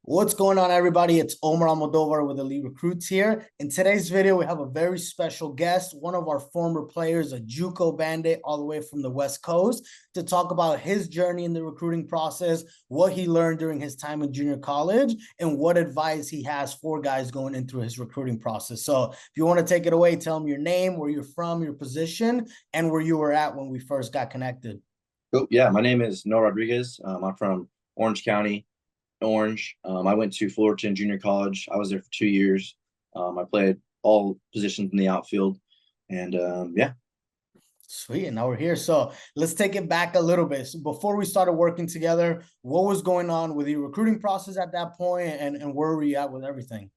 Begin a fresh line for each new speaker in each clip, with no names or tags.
What's going on, everybody? It's Omar Almodovar with Elite Recruits here. In today's video, we have a very special guest, one of our former players, a JUCO bandit all the way from the West Coast, to talk about his journey in the recruiting process, what he learned during his time in junior college, and what advice he has for guys going into his recruiting process. So if you want to take it away, tell them your name, where you're from, your position, and where you were at when we first got connected.
Oh, yeah, my name is Noah Rodriguez. I'm from Orange County, Orange. I went to Fullerton Junior College. I was there for 2 years. I played all positions in the outfield, and yeah.
Sweet. And now we're here. So let's take it back a little bit. So before we started working together, what was going on with your recruiting process at that point, and where were you at with everything?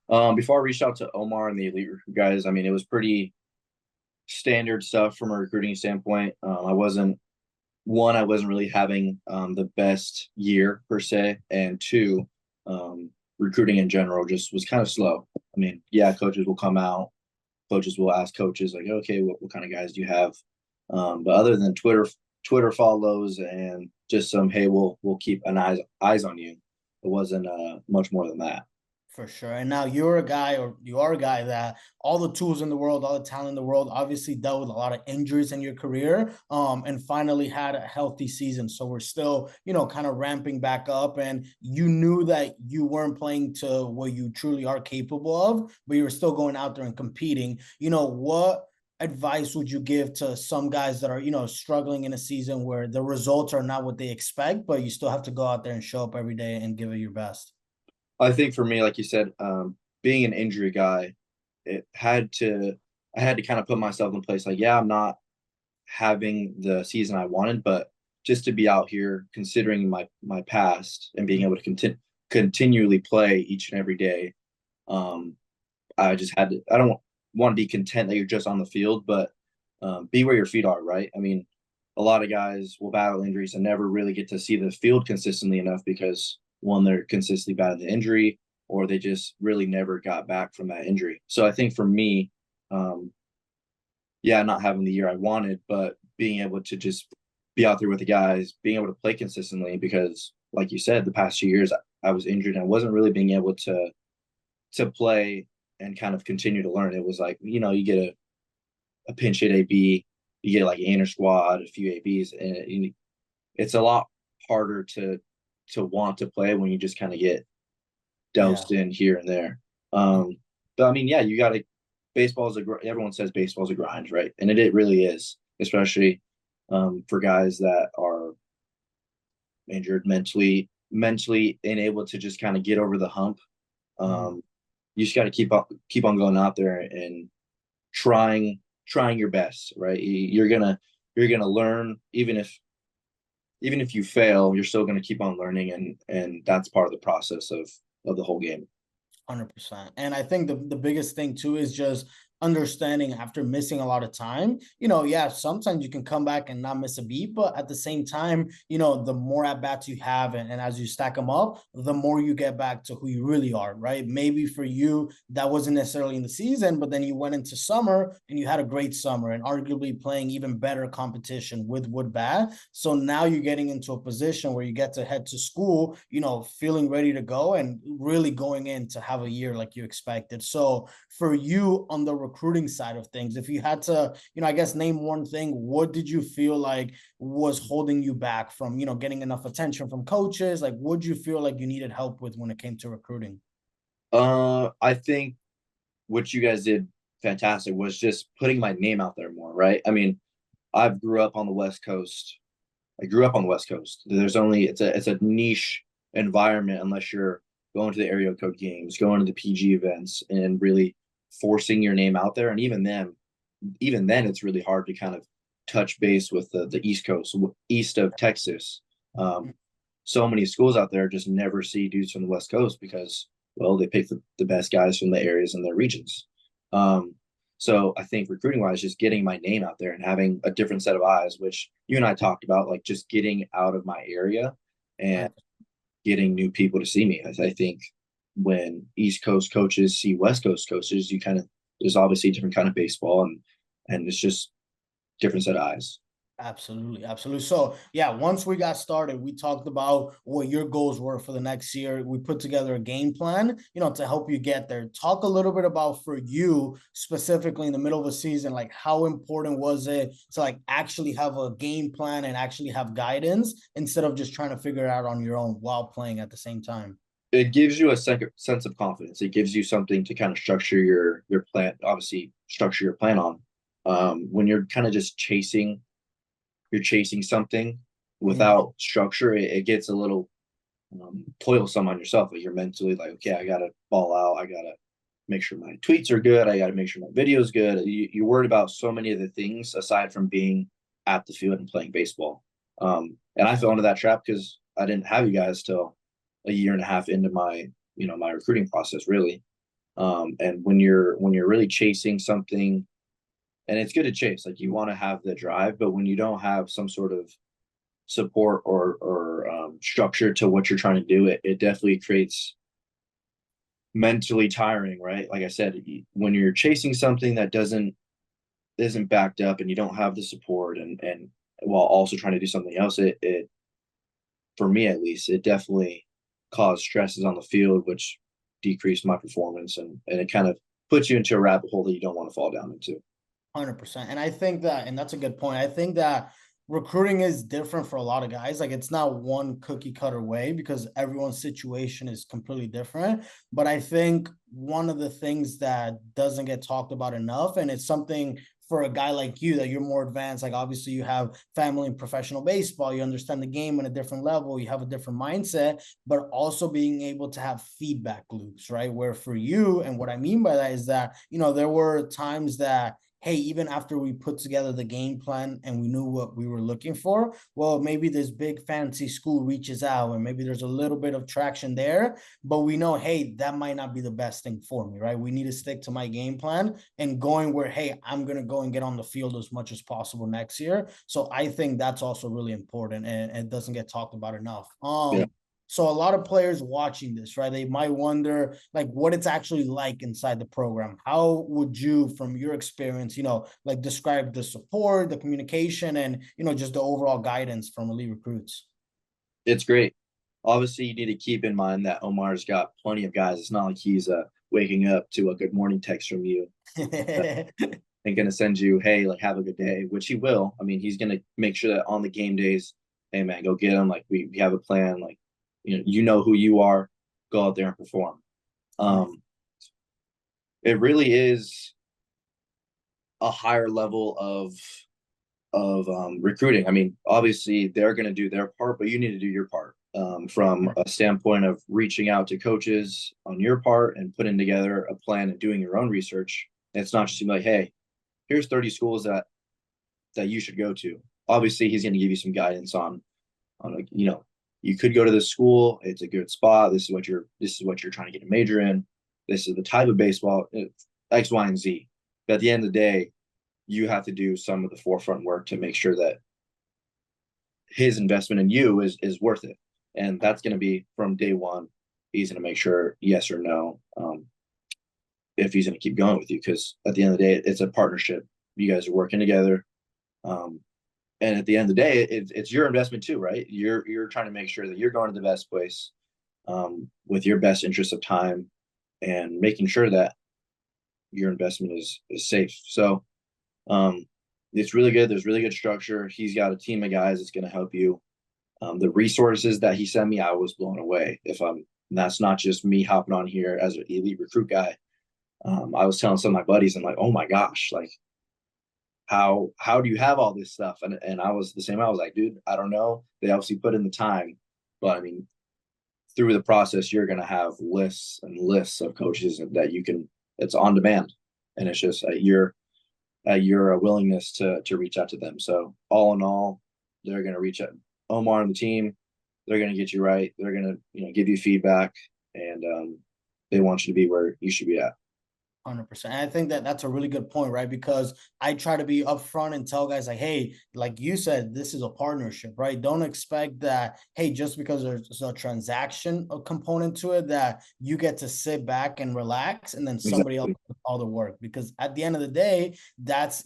Before I reached out to Omar and the Elite Recruit guys, I mean, it was pretty standard stuff from a recruiting standpoint. I wasn't really having the best year per se, and two, recruiting in general just was kind of slow. I mean, yeah, coaches will come out, coaches will ask coaches like, okay, what kind of guys do you have? But other than Twitter follows and just some, hey, we'll keep an eyes on you. It wasn't much more than that.
For sure. And now you're a guy, or you are a guy that all the tools in the world, all the talent in the world, obviously dealt with a lot of injuries in your career, and finally had a healthy season. So we're still, kind of ramping back up. And you knew that you weren't playing to what you truly are capable of, but you were still going out there and competing. What advice would you give to some guys that are, struggling in a season where the results are not what they expect, but you still have to go out there and show up every day and give it your best?
I think for me, like you said, being an injury guy, I had to kind of put myself in place. Like, yeah, I'm not having the season I wanted, but just to be out here, considering my past and being able to continually play each and every day, um, I just had to. I don't want to be content that you're just on the field, but be where your feet are. Right. I mean, a lot of guys will battle injuries and never really get to see the field consistently enough because one, they're consistently bad in the injury, or they just really never got back from that injury. So I think for me, um, yeah, not having the year I wanted, but being able to just be out there with the guys, being able to play consistently, because like you said, the past 2 years I was injured and I wasn't really being able to play and kind of continue to learn. It was like, you get a pinch hit AB, you get like an inner squad, a few ABs, and it's a lot harder to want to play when you just kind of get
Yeah.
doused in here and there. But I mean, yeah, you got to. Baseball is everyone says baseball is a grind, right? And it really is, especially for guys that are injured mentally and able to just kind of get over the hump.
Mhm.
You just got to keep on going out there and trying your best, right? You're gonna learn even if you fail, you're still going to keep on learning, and that's part of the process of the whole game.
100%. And I think the biggest thing too is just understanding after missing a lot of time, yeah, sometimes you can come back and not miss a beat, but at the same time, the more at bats you have, and as you stack them up, the more you get back to who you really are, right? Maybe for you, that wasn't necessarily in the season, but then you went into summer and you had a great summer and arguably playing even better competition with wood bat. So now you're getting into a position where you get to head to school, feeling ready to go and really going in to have a year like you expected. So for you on the recruiting side of things, if you had to, I guess name one thing, what did you feel like was holding you back from, getting enough attention from coaches? Like, what did you feel like you needed help with when it came to recruiting?
I think what you guys did fantastic was just putting my name out there more, right? I mean, I grew up on the West Coast. I grew up on the West Coast. It's a niche environment unless you're going to the area code games, going to the PG events, and really forcing your name out there. And even then, it's really hard to kind of touch base with the East Coast, east of Texas. Um, so many schools out there just never see dudes from the West Coast because, well, they pick the best guys from the areas and their regions. Um, so I think recruiting wise, just getting my name out there and having a different set of eyes, which you and I talked about, like just getting out of my area and
Right.
getting new people to see me. I think when East Coast coaches see West Coast coaches, you kind of there's obviously a different kind of baseball, and it's just different set of eyes.
Absolutely, absolutely. So yeah, once we got started, we talked about what your goals were for the next year. We put together a game plan, to help you get there. Talk a little bit about for you specifically in the middle of the season, like how important was it to like actually have a game plan and actually have guidance instead of just trying to figure it out on your own while playing at the same time.
It gives you a sense of confidence. It gives you something to kind of structure your plan, obviously structure your plan on. When you're kind of just you're chasing something
Mhm.
without structure, it gets a little toilsome on yourself. Like you're mentally like, okay, I gotta ball out. I gotta make sure my tweets are good. I gotta make sure my video is good. You're worried about so many of the things aside from being at the field and playing baseball. And I fell into that trap because I didn't have you guys till a year and a half into my my recruiting process really. And when you're really chasing something, and it's good to chase, like you want to have the drive, but when you don't have some sort of support or structure to what you're trying to do, it definitely creates mentally tiring, right? Like I said, when you're chasing something that doesn't isn't backed up and you don't have the support and while also trying to do something else, it for me at least, it definitely caused stresses on the field, which decreased my performance and it kind of puts you into a rabbit hole that you don't want to fall down into.
100%. And I think that, and that's a good point. I think that recruiting is different for a lot of guys. Like it's not one cookie cutter way because everyone's situation is completely different. But I think one of the things that doesn't get talked about enough, and it's something for a guy like you that you're more advanced, like obviously you have family in professional baseball, you understand the game on a different level, you have a different mindset, but also being able to have feedback loops, right? Where for you, and what I mean by that is that, there were times that hey, even after we put together the game plan and we knew what we were looking for, well, maybe this big fancy school reaches out and maybe there's a little bit of traction there, but we know, hey, that might not be the best thing for me, right? We need to stick to my game plan and going where, hey, I'm going to go and get on the field as much as possible next year. So I think that's also really important and it doesn't get talked about enough.
Yeah.
So a lot of players watching this, right? They might wonder like what it's actually like inside the program. How would you, from your experience, like describe the support, the communication, and just the overall guidance from elite recruits?
It's great. Obviously, you need to keep in mind that Omar's got plenty of guys. It's not like he's waking up to a good morning text from you and going to send you, hey, like, have a good day, which he will. I mean, he's going to make sure that on the game days, hey, man, go get him. Like, we have a plan. Like, you know who you are. Go out there and perform. It really is a higher level of recruiting. I mean, obviously they're going to do their part, but you need to do your part from a standpoint of reaching out to coaches on your part and putting together a plan and doing your own research. And it's not just like, hey, here's 30 schools that you should go to. Obviously, he's going to give you some guidance on like you could go to this school. It's a good spot. This is what you're trying to get a major in. This is the type of baseball X, Y, and Z. But at the end of the day, you have to do some of the forefront work to make sure that his investment in you is worth it. And that's going to be from day one. He's going to make sure yes or no if he's going to keep going with you. Because at the end of the day, it's a partnership. You guys are working together. And at the end of the day, it's your investment too, right? You're trying to make sure that you're going to the best place with your best interest of time and making sure that your investment is safe. So it's really good. There's really good structure. He's got a team of guys that's going to help you. The resources that he sent me, I was blown away. That's not just me hopping on here as an elite recruit guy. I was telling some of my buddies, I'm like, oh my gosh, like how do you have all this stuff? And I was the same. I was like, dude, I don't know. They obviously put in the time, but I mean, through the process, you're going to have lists and lists of coaches that you can. It's on demand, and it's just your willingness to reach out to them. So all in all, they're going to reach out. Omar and the team, they're going to get you right. They're going to give you feedback, and they want you to be where you should be at.
100%. I think that that's a really good point, right? Because I try to be upfront and tell guys like, hey, like you said, this is a partnership, right? Don't expect that, hey, just because there's a transaction a component to it, that you get to sit back and relax and then somebody else
Exactly.
all the work, because at the end of the day, that's,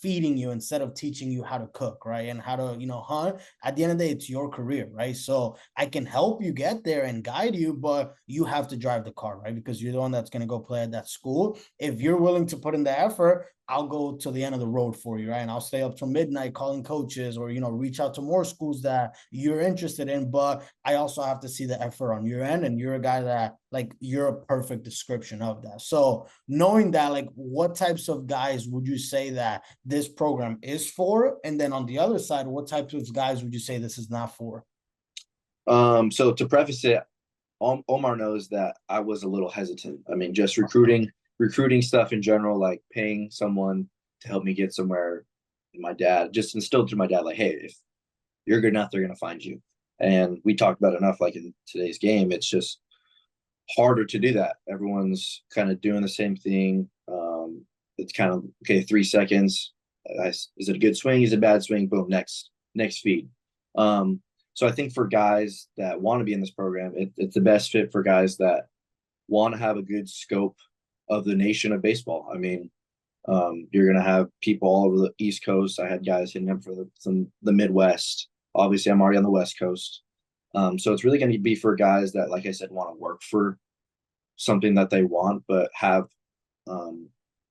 feeding you instead of teaching you how to cook, right? And how to, hunt. At the end of the day, it's your career, right? So I can help you get there and guide you, but you have to drive the car, right? Because you're the one that's going to go play at that school. If you're willing to put in the effort, I'll go to the end of the road for you, right? And I'll stay up till midnight calling coaches, or, reach out to more schools that you're interested in. But I also have to see the effort on your end. And you're a guy that, like, you're a perfect description of that. So knowing that, like, what types of guys would you say that this program is for? And then on the other side, what types of guys would you say this is not for?
So to preface it, Omar knows that I was a little hesitant. I mean, just recruiting stuff in general, like paying someone to help me get somewhere. And my dad just instilled to my dad, like, hey, if you're good enough, they're gonna find you. And we talked about enough, like in today's game, it's just harder to do that. Everyone's kind of doing the same thing. It's kind of okay, 3 seconds. Is it a good swing? Is it a bad swing? Boom, next feed. So I think for guys that want to be in this program, it's the best fit for guys that want to have a good scope of the nation of baseball. I mean, you're going to have people all over the East Coast. I had guys hitting them from the Midwest. Obviously, I'm already on the West Coast. So it's really going to be for guys that, like I said, want to work for something that they want, but have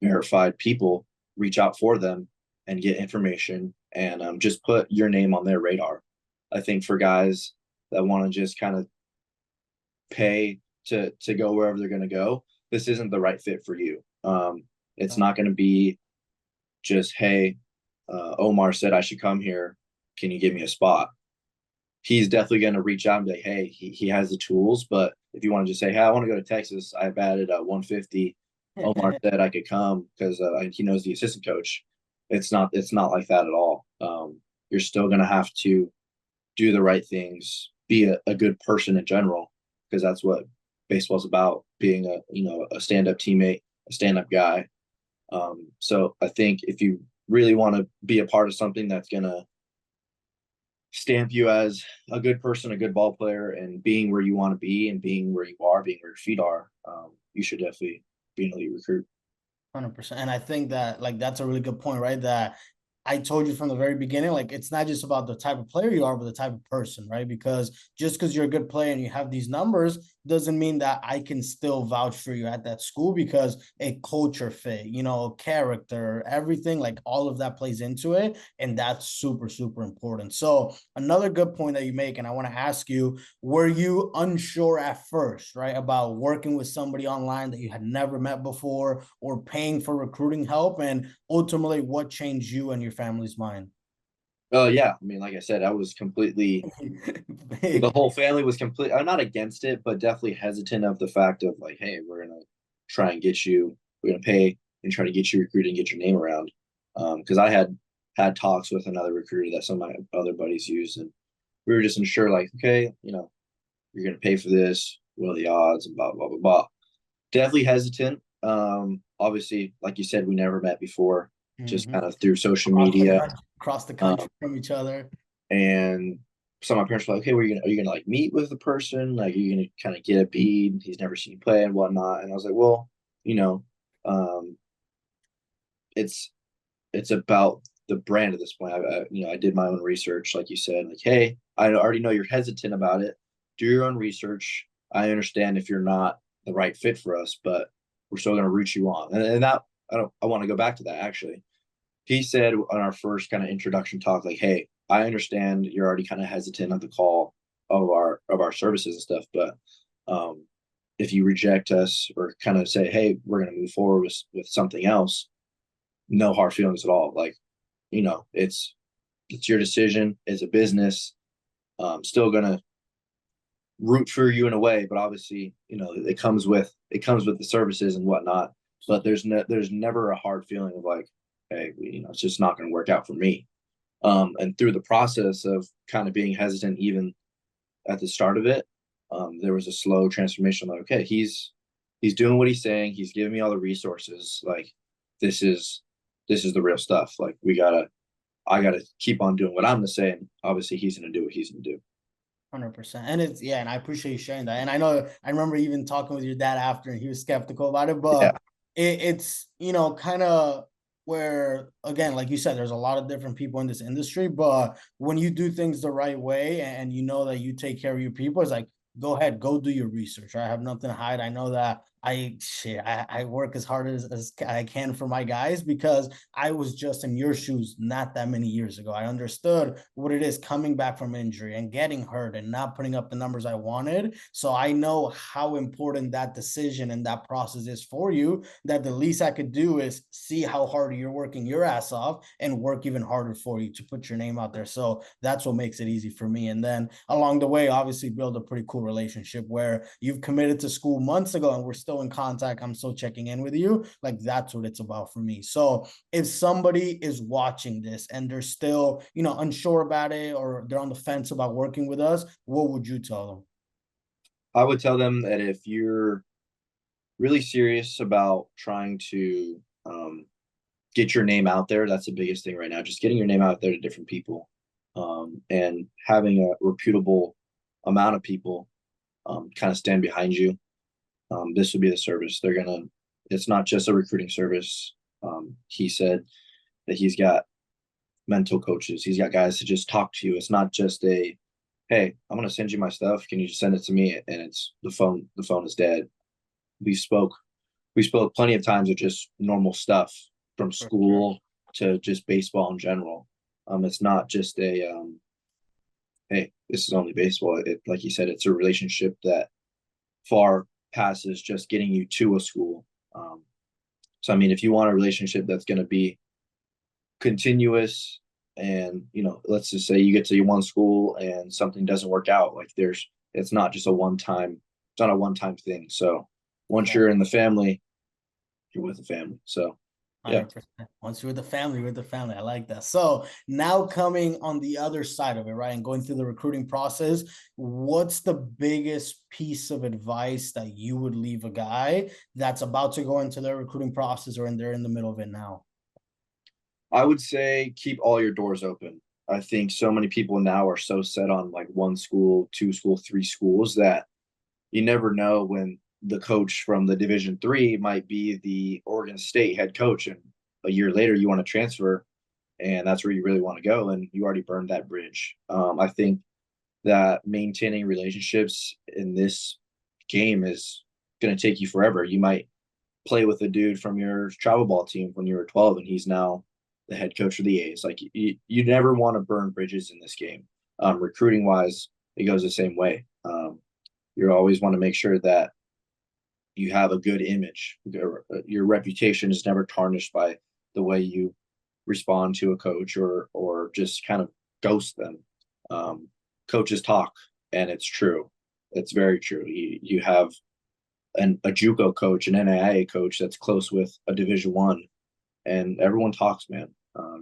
verified people reach out for them and get information and just put your name on their radar. I think for guys that want to just kind of pay to go wherever they're going to go, this isn't the right fit for you. It's not going to be just, hey, Omar said I should come here. Can you give me a spot? He's definitely going to reach out and be like, hey, he has the tools. But if you want to just say, hey, I want to go to Texas, I batted 150. Omar said I could come because he knows the assistant coach. It's not like that at all. You're still going to have to do the right things, be a good person in general, because that's what baseball's about, being a stand-up teammate, a stand-up guy. So I think if you really want to be a part of something that's going to stamp you as a good person, a good ball player, and being where you want to be and being where you are, being where your feet are, you should definitely be an elite recruit.
100%. And I think that, like, that's a really good point, right? That I told you from the very beginning, like, it's not just about the type of player you are, but the type of person, right? Because just because you're a good player and you have these numbers doesn't mean that I can still vouch for you at that school, because a culture fit, character, everything, like, all of that plays into it. And that's super, super important. So another good point that you make, and I want to ask you, were you unsure at first, right, about working with somebody online that you had never met before, or paying for recruiting help? And ultimately, what changed you and your family's mind?
Oh yeah, I mean, like I said, I was completely the
Big.
whole family was complete. I'm not against it, but definitely hesitant of the fact of like, hey, we're gonna try and get you. We're gonna pay and try to get you recruited and get your name around. Because I had talks with another recruiter that some of my other buddies used, and we were just unsure, like, okay, you're gonna pay for this. What are the odds? And blah blah blah blah. Definitely hesitant. Obviously, like you said, we never met before, just
Mhm.
kind of through social
Across the
media.
country, across the
Um,
country from each other.
and so my parents were like, "Hey, are you gonna like meet with the person? Like, are you gonna kind of get a bead? He's never seen you play and whatnot." And I was like, "Well, you know, um, it's about the brand at this point. I did my own research, like you said. Like, hey, I already know you're hesitant about it. Do your own research. I understand if you're not the right fit for us, but we're still gonna root you on." And that I want to go back to that actually. He said on our first kind of introduction talk, like, "Hey, I understand you're already kind of hesitant at the call of our services and stuff, but um, if you reject us or kind of say, hey, we're going to move forward with something else, no hard feelings at all. Like, it's your decision. It's a business. Still going to root for you in a way, but obviously, it comes with the services and whatnot. But there's never a hard feeling of like, hey, it's just not going to work out for me. And through the process of kind of being hesitant, even at the start of it, there was a slow transformation. Like, okay, he's doing what he's saying. He's giving me all the resources. Like, this is the real stuff. Like, I gotta keep on doing what I'm gonna say, and obviously he's gonna do what he's gonna do.
100%. And it's, yeah, and I appreciate you sharing that. And I know I remember even talking with your dad after, and he was skeptical about it,
Yeah,
but it's kind of where, again, like you said, there's a lot of different people in this industry, but when you do things the right way and you know that you take care of your people, it's like, go ahead, go do your research. I have nothing to hide. I know that I work as hard as I can for my guys, because I was just in your shoes not that many years ago. I understood what it is coming back from injury and getting hurt and not putting up the numbers I wanted. So I know how important that decision and that process is for you, that the least I could do is see how hard you're working your ass off and work even harder for you to put your name out there. So that's what makes it easy for me. And then along the way, obviously build a pretty cool relationship where you've committed to school months ago and we're still in contact. I'm still checking in with you. Like, that's what it's about for me. So if somebody is watching this and they're still, unsure about it, or they're on the fence about working with us, what would you tell them?
I would tell them that if you're really serious about trying to get your name out there, that's the biggest thing right now. Just getting your name out there to different people, and having a reputable amount of people kind of stand behind you. This would be the service they're gonna. It's not just a recruiting service. He said that he's got mental coaches. He's got guys to just talk to you. It's not just a, hey, I'm gonna send you my stuff. Can you just send it to me? And it's the phone. The phone is dead. We spoke. We spoke plenty of times of just normal stuff, from
For sure.
school to just baseball in general. It's not just a hey, this is only baseball. It, like you said, it's a relationship that far passes just getting you to a school. So I mean, if you want a relationship that's going to be continuous, and let's just say you get to your one school and something doesn't work out, like it's not just a one time, it's not a one time thing. So once
Yeah.
you're in the family, you're with the family. So yeah.
100%. Once you're with the family, you're with the family. I like that. So now coming on the other side of it, right, and going through the recruiting process, what's the biggest piece of advice that you would leave a guy that's about to go into their recruiting process, or they're in the middle of it now?
I would say keep all your doors open. I think so many people now are so set on like one school, two school, three schools, that you never know when the coach from the Division 3 might be the Oregon State head coach, and a year later you want to transfer, and that's where you really want to go, and you already burned that bridge. I think that maintaining relationships in this game is going to take you forever. You might play with a dude from your travel ball team when you were 12, and he's now the head coach of the A's. Like you never want to burn bridges in this game. Recruiting wise, it goes the same way. You always want to make sure that you have a good image. Your reputation is never tarnished by the way you respond to a coach, or just kind of ghost them. Coaches talk, and it's true. It's very true. You have a JUCO coach, an NAIA coach that's close with a Division 1, and everyone talks, man.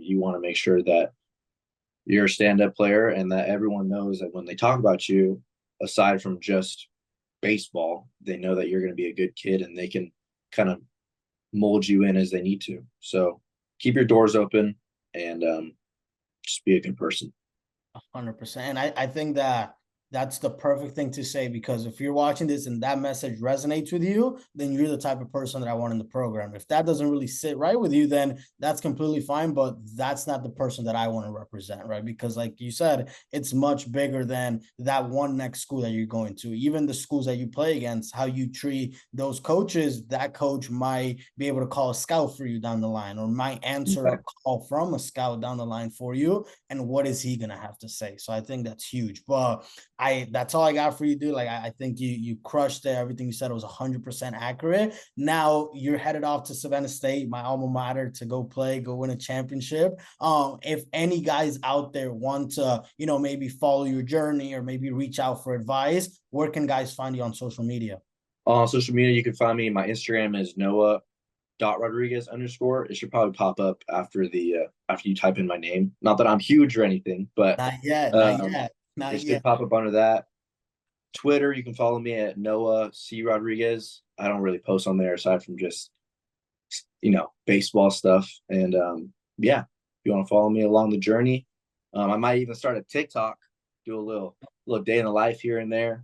You want to make sure that you're a stand-up player, and that everyone knows that when they talk about you, aside from just baseball, they know that you're going to be a good kid, and they can kind of mold you in as they need to. So keep your doors open, and just be a good person.
100%. And I think that that's the perfect thing to say, because if you're watching this and that message resonates with you, then you're the type of person that I want in the program. If that doesn't really sit right with you, then that's completely fine, but that's not the person that I want to represent, right? Because like you said, it's much bigger than that one next school that you're going to. Even the schools that you play against, how you treat those coaches, that coach might be able to call a scout for you down the line, or might answer a call from a scout down the line for you. And what is he going to have to say? So I think that's huge. But that's all I got for you, dude. Like I think you crushed it. Everything you said was 100% accurate. Now you're headed off to Savannah State, my alma mater, to go play, go win a championship. If any guys out there want to, maybe follow your journey or maybe reach out for advice, where can guys find you on social media?
On social media, you can find me. My Instagram is Noah.Rodriguez_. It should probably pop up after after you type in my name. Not that I'm huge or anything, but
Not yet, not
um,
yet, not
it should
yet.
pop up under that. Twitter, you can follow me at Noah C Rodriguez. I don't really post on there aside from just baseball stuff. And yeah, if you want to follow me along the journey, I might even start a TikTok, do a little day in the life here and there.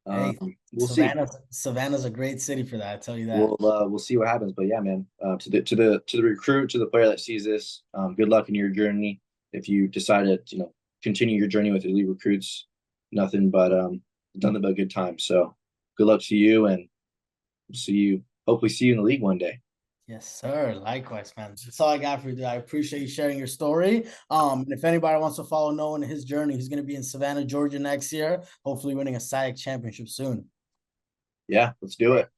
Hey,
We'll see.
Savannah's a great city for that. I tell you that.
We'll see what happens. But yeah, man, to the recruit, to the player that sees this, good luck in your journey. If you decide to, continue your journey with elite recruits, nothing but good time. So good luck to you, and hopefully see you in the league one day.
Yes, sir. Likewise, man. That's all I got for you today. I appreciate you sharing your story. And if anybody wants to follow Noah in his journey, he's going to be in Savannah, Georgia next year, hopefully winning a SAC championship soon.
Yeah, let's do it.